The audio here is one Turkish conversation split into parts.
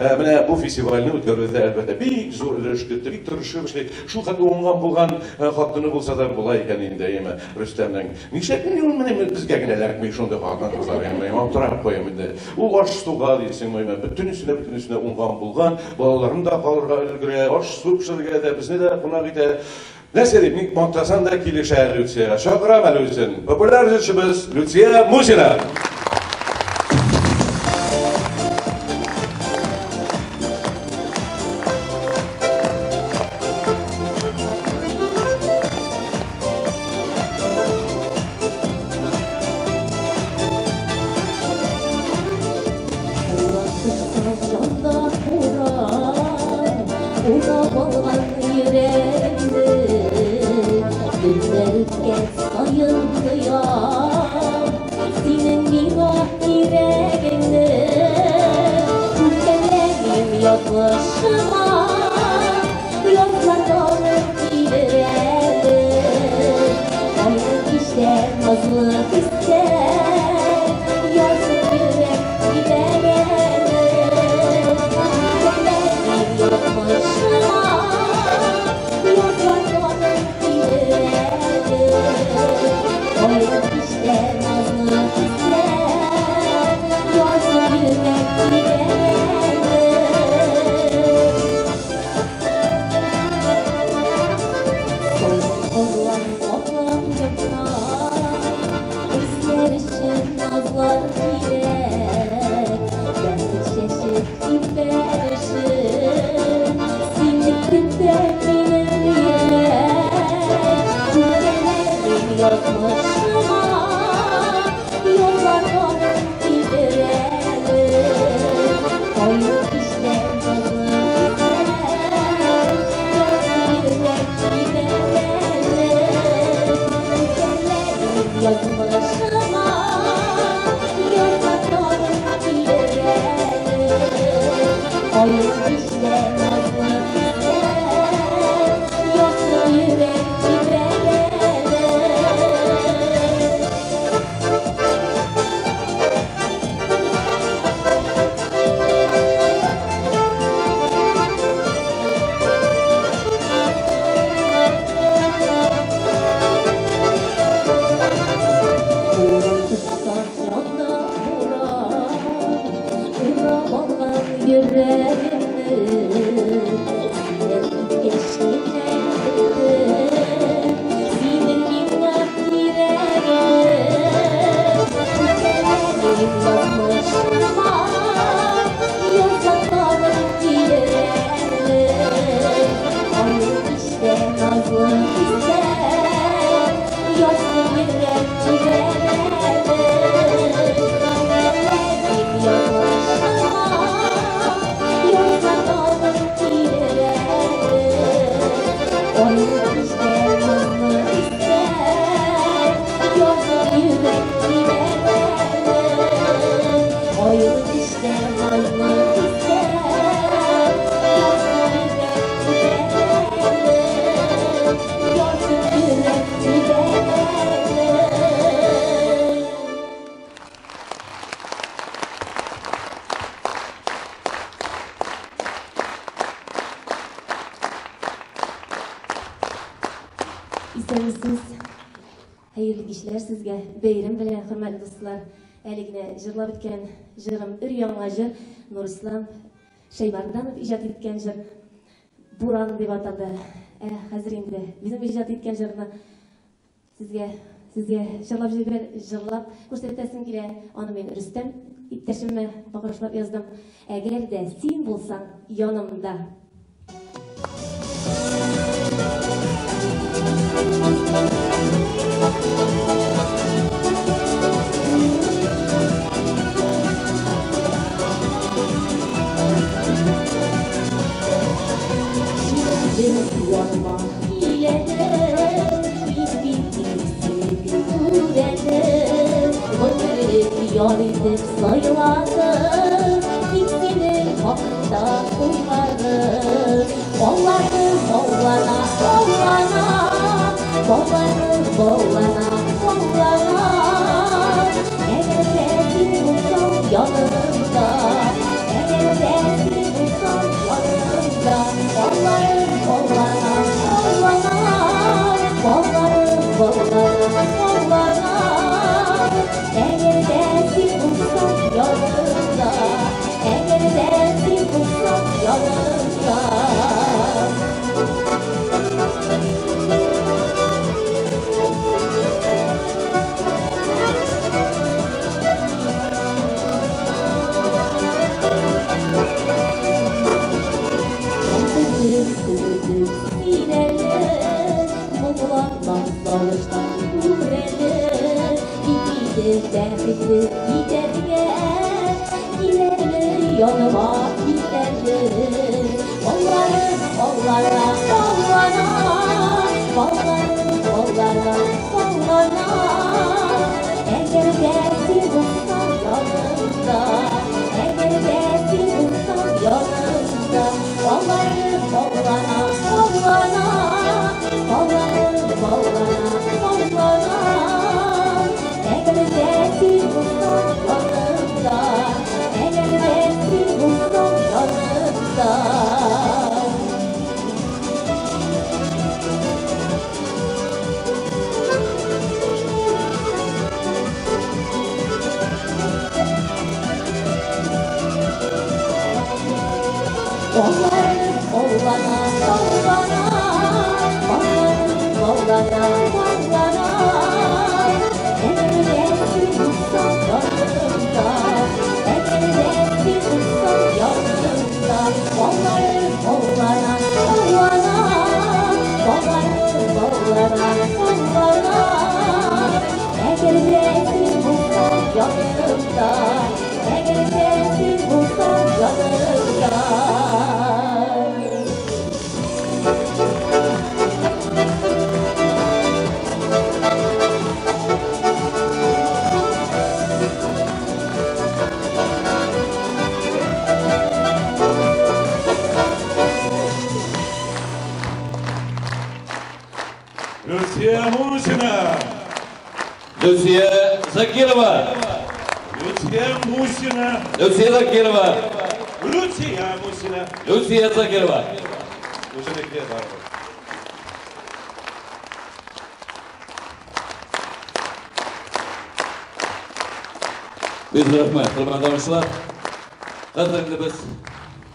Mine bu festivalini ötkürüldü elbette. Bir zor ülüşküttü, bir tırışıp işte şu kadar ongan bulgan hakkını bulsa da bulay eken indeyim Rüstem'den. Nişetin yol mine bizge gineler mi şunda hakan kızar yani. Oturak koyayım indi. O aş stoğa değilsin mi? Bütün üstüne ongan bulgan. Balalarım da kalır göre aş su pişirgede bizne de buna gide. Neseri montasan da kilişer Lütfiye. Şakram Lütfiye'nin. Popüler jüçümüz Lütfiye Muzina. Hayırlı işler sizge. Beyrim bilen hürmetli dostlar. Eligine jırlap etken jırım ür-yangajı Nurislam Şeybardanov ijat etken jır Buran deb ataldı. Hazır indi bizim ijat etken jırını sizge jırlap ko'rsatasım kele. Onu men Rüstem ittashimni bag'ishlab yozdim. Agarda sen bo'lsang yonimda. Yolidip sayıladı, ikinin hakkında uymadı. Bollanı bollana, bollana, bollanı bollana, bollana. Eğer sevgin olsam yanımda, eğer sevgin Lucia Zakirova. Lucia Zakirova. Lucia Zakirova. Biz rahmet, kılmandamışlar. Kadrinde biz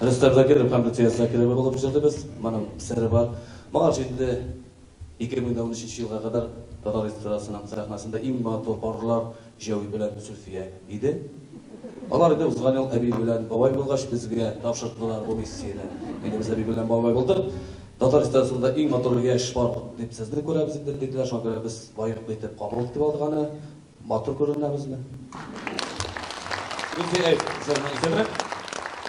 Rüstem Zakirov hem Lucia Zakirova bulup jirdi biz. Mana seri var. Mağa şimdi 2013 yılga kadar Tatar istirasının sahnasında imma toparlar Javi bilen Sülfiye idi. Alar edi uzgan yıl Abi bilen Babay bulgaç bizge tavşırttılar bu missiyeni. Biz Abi bilen Babay bulduk. Tatar istirasında eng motor yaş var deb sizni ko'ramiz dedilar. Şuna göre biz bayıqlı etib qabul etib oldigani motor ko'rinamizmi? Sülfiye sizlarni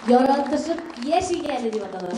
Yaratışıp yeşil geldi deb atalar.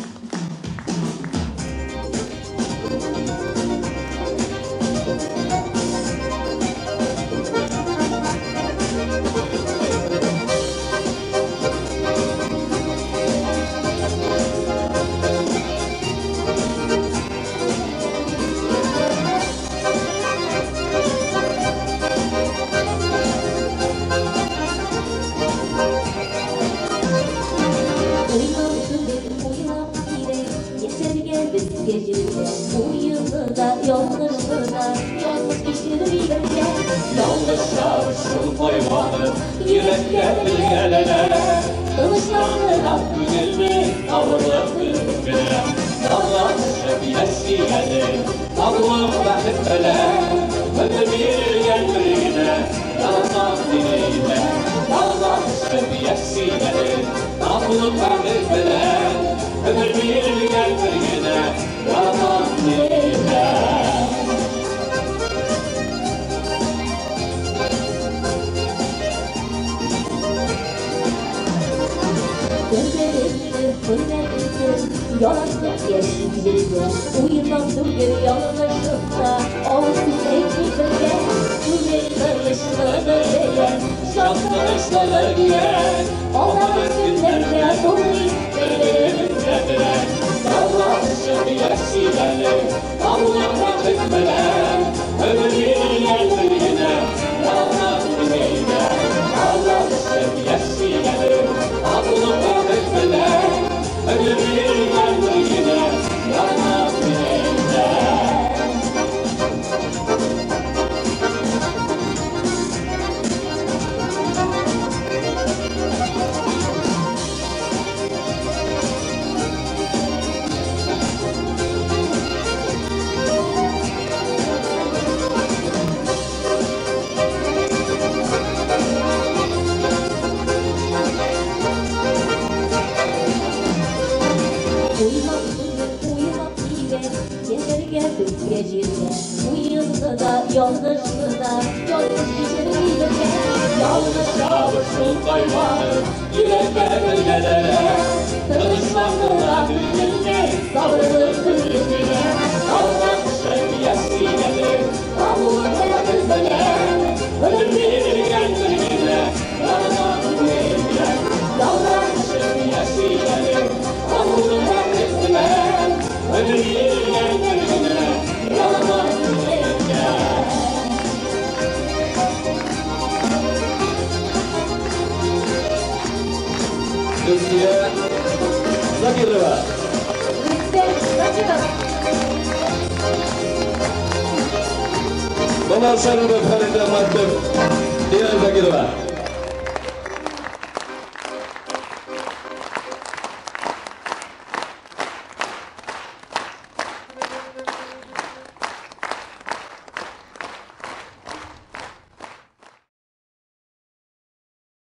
Rüziye Zakirova. Dolar Şarı'nda Halide Maktub. Diyan Zakirova.